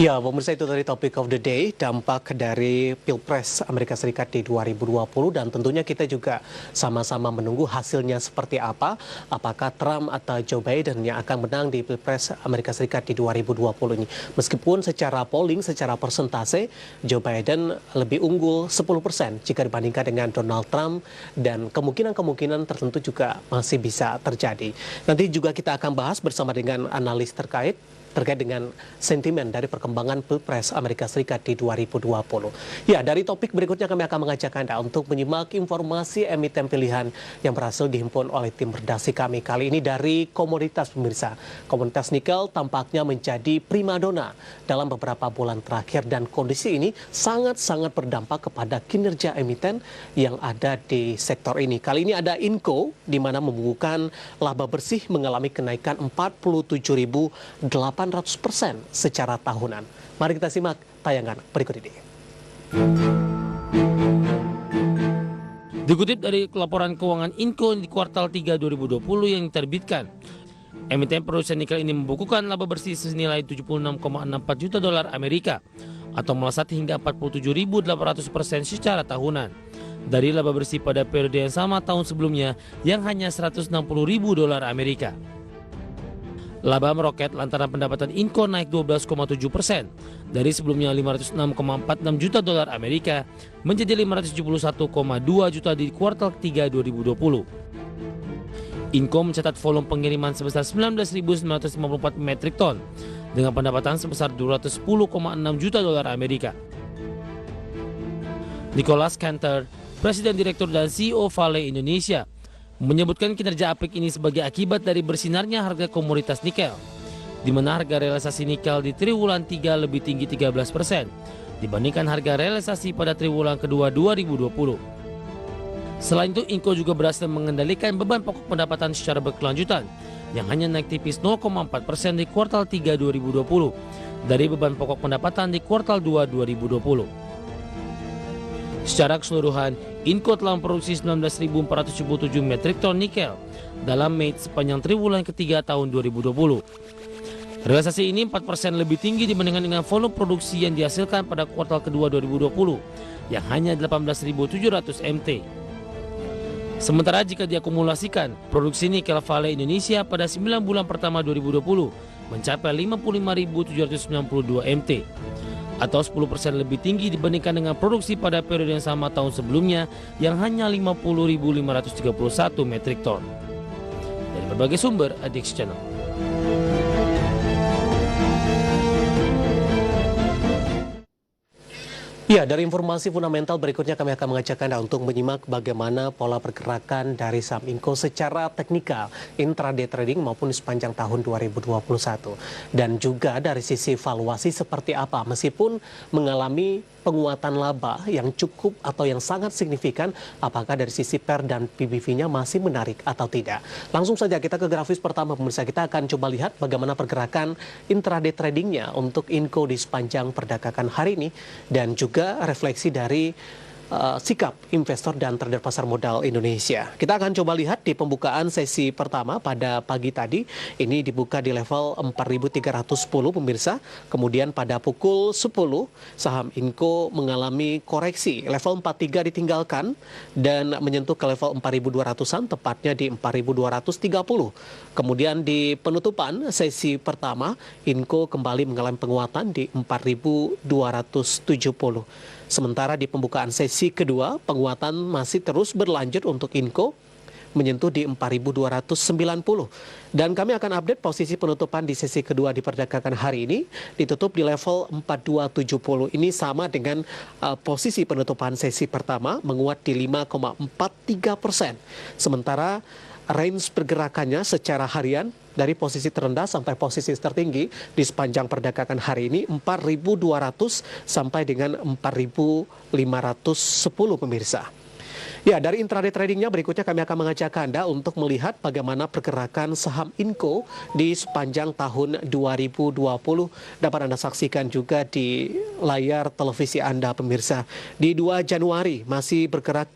Ya, pemirsa itu tadi topik of the day, dampak dari Pilpres Amerika Serikat di 2020 dan tentunya kita juga sama-sama menunggu hasilnya seperti apa. Apakah Trump atau Joe Biden yang akan menang di Pilpres Amerika Serikat di 2020 ini. Meskipun secara polling, secara persentase, Joe Biden lebih unggul 10% jika dibandingkan dengan Donald Trump dan kemungkinan-kemungkinan tertentu juga masih bisa terjadi. Nanti juga kita akan bahas bersama dengan analis terkait dengan sentimen dari perkembangan Pilpres Amerika Serikat di 2020. Ya, dari topik berikutnya kami akan mengajak Anda untuk menyimak informasi emiten pilihan yang berhasil dihimpun oleh tim redaksi kami. Kali ini dari komoditas pemirsa. Komoditas nikel tampaknya menjadi primadona dalam beberapa bulan terakhir dan kondisi ini sangat-sangat berdampak kepada kinerja emiten yang ada di sektor ini. Kali ini ada Inco di mana membukukan laba bersih mengalami kenaikan 47.800% secara tahunan. Mari kita simak tayangan berikut ini. Dikutip dari laporan keuangan Inco di kuartal 3 2020 yang diterbitkan, emiten produsen nikel ini membukukan laba bersih senilai 76,64 juta dolar Amerika atau melesat hingga 47.800% secara tahunan dari laba bersih pada periode yang sama tahun sebelumnya yang hanya 160.000 dolar Amerika. Laba meroket lantaran pendapatan Inco naik 12,7% dari sebelumnya 506,46 juta dolar Amerika menjadi 571,2 juta di kuartal 3 2020. Inco mencatat volume pengiriman sebesar 19.954 metrik ton dengan pendapatan sebesar 210,6 juta dolar Amerika. Nicholas Cantor, Presiden Direktur dan CEO Vale Indonesia, menyebutkan kinerja APIC ini sebagai akibat dari bersinarnya harga komoditas nikel, di mana harga realisasi nikel di triwulan 3 lebih tinggi 13% dibandingkan harga realisasi pada triwulan kedua 2020. Selain itu, Inco juga berhasil mengendalikan beban pokok pendapatan secara berkelanjutan yang hanya naik tipis 0,4% di kuartal 3 2020 dari beban pokok pendapatan di kuartal 2 2020. Secara keseluruhan, Inco telah memproduksi 19.477 metrik ton nikel dalam Mei sepanjang triwulan ketiga tahun 2020. Realisasi ini 4% lebih tinggi dibandingkan dengan volume produksi yang dihasilkan pada kuartal kedua 2020 yang hanya 18.700 MT. Sementara jika diakumulasikan, produksi nikel Vale Indonesia pada 9 bulan pertama 2020 mencapai 55.792 MT. Atau 10% lebih tinggi dibandingkan dengan produksi pada periode yang sama tahun sebelumnya yang hanya 50.531 metrik ton. Dari berbagai sumber, Adix Channel. Ya, dari informasi fundamental berikutnya kami akan mengajak Anda untuk menyimak bagaimana pola pergerakan dari saham Inco secara teknikal, intraday trading maupun sepanjang tahun 2021. Dan juga dari sisi valuasi seperti apa, meskipun mengalami penguatan laba yang cukup atau yang sangat signifikan, apakah dari sisi PER dan PBV-nya masih menarik atau tidak. Langsung saja kita ke grafis pertama pemirsa, kita akan coba lihat bagaimana pergerakan intraday tradingnya untuk Inco di sepanjang perdagangan hari ini dan juga refleksi dari sikap investor dan trader pasar modal Indonesia. Kita akan coba lihat di pembukaan sesi pertama pada pagi tadi. Ini dibuka di level 4.310 pemirsa. Kemudian pada pukul 10 saham Inco mengalami koreksi. Level 43 ditinggalkan dan menyentuh ke level 4.200-an tepatnya di 4.230. Kemudian di penutupan sesi pertama Inco kembali mengalami penguatan di 4.270. Sementara di pembukaan sesi kedua, penguatan masih terus berlanjut untuk Inco menyentuh di 4.290. Dan kami akan update posisi penutupan di sesi kedua di perdagangan hari ini, ditutup di level 4270. Ini sama dengan posisi penutupan sesi pertama, menguat di 5,43%. Sementara range pergerakannya secara harian dari posisi terendah sampai posisi tertinggi di sepanjang perdagangan hari ini 4.200 sampai dengan 4.510 pemirsa. Ya, dari intraday tradingnya berikutnya kami akan mengajak Anda untuk melihat bagaimana pergerakan saham Inco di sepanjang tahun 2020. Dapat Anda saksikan juga di layar televisi Anda pemirsa. Di 2 Januari masih bergerak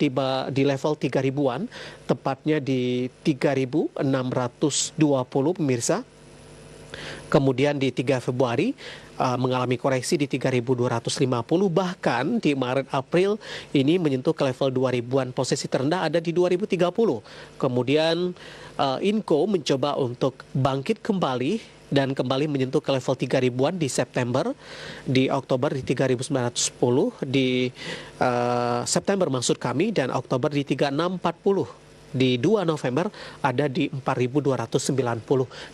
di level 3.000-an, tepatnya di 3.620 pemirsa. Kemudian di 3 Februari mengalami koreksi di 3.250, bahkan di Maret April ini menyentuh ke level 2000-an, posisi terendah ada di 2030. Kemudian Inco mencoba untuk bangkit kembali dan kembali menyentuh ke level 3.000-an di September, di Oktober di 3.910, di September maksud kami, dan Oktober di 3.640. Di 2 November ada di 4.290.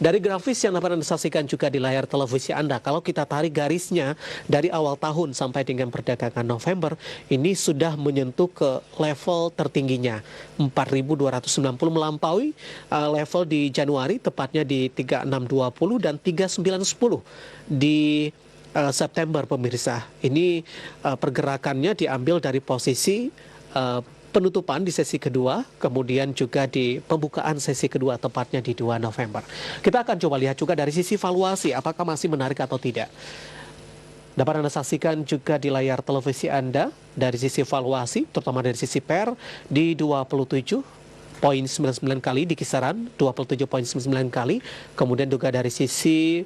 Dari grafis yang dapat Anda saksikan juga di layar televisi Anda, kalau kita tarik garisnya dari awal tahun sampai dengan perdagangan November, ini sudah menyentuh ke level tertingginya 4.290, melampaui level di Januari, tepatnya di 3.620 dan 3.910 di September, pemirsa. Ini pergerakannya diambil dari posisi penutupan di sesi kedua, kemudian juga di pembukaan sesi kedua, tepatnya di 2 November. Kita akan coba lihat juga dari sisi valuasi, apakah masih menarik atau tidak. Dapat Anda saksikan juga di layar televisi Anda dari sisi valuasi, terutama dari sisi PER di 27,99 kali, di kisaran 27,99 kali. Kemudian juga dari sisi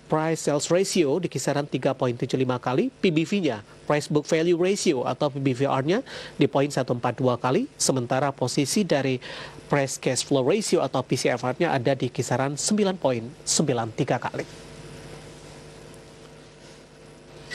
price sales ratio di kisaran 3,75 kali. PBV-nya, price book value ratio atau PBVR-nya di 0,142 kali. Sementara posisi dari price cash flow ratio atau PCFR-nya ada di kisaran 9,93 kali.